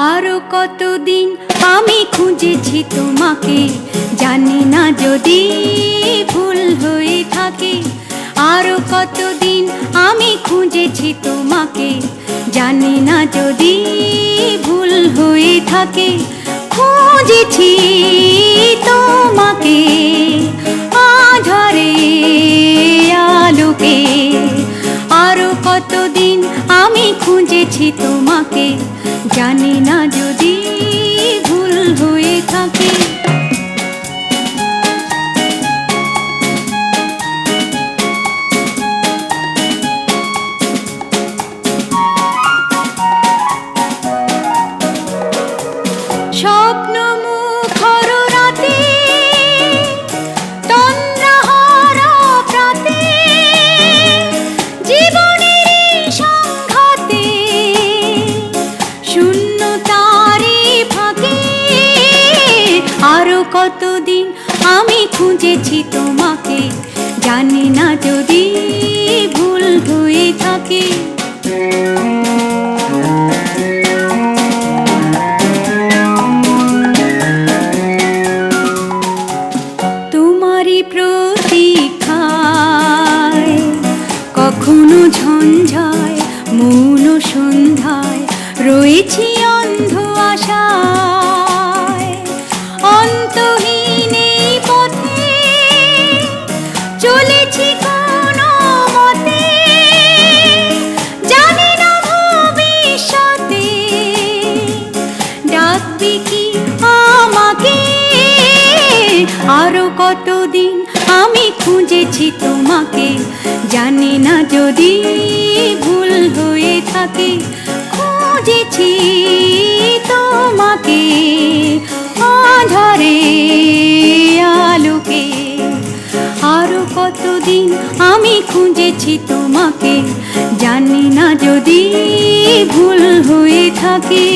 আরো কতদিন আমি খুঁজেছি তোমাকে, জানি না যদি ভুল হয়ে থাকে। আরো কতদিন আমি খুঁজেছি তোমাকে, জানি না যদি ভুল হয়ে থাকে। খুঁজেছি তোমাকে আধারে আলোকে, আরো কতদিন আমি খুঁজেছি তোমাকে, জানি না যদি ভুল হয়ে থাকে। স্বপ্ন মুখর রাতে, তন্দ্রাহারা প্রাতে, জীবনের সংঘাতে, শূন্যতারে ফাঁকে। আরো কতদিন আমি খুঁজেছি তোমাকে, জানি না যদি ভুল হয়ে থাকে। প্রতীক্ষায় কখনো ঝঞ্ঝায় মৌন সন্ধ্যায় রয়েছি অন্ধ আশায়। অন্তহীন এই পথে চলেছি কোনো মতে, জানি না ভবিষ্যতে ডাকবি কি আমাকে। আরো কতদিন আমি খুঁজেছি তোমাকে, জানি না যদি ভুল হয়ে থাকে। খুঁজেছি তোমাকে আধারে আলোকে, আরো কতদিন আমি খুঁজেছি তোমাকে, জানি না যদি ভুল হয়ে থাকে।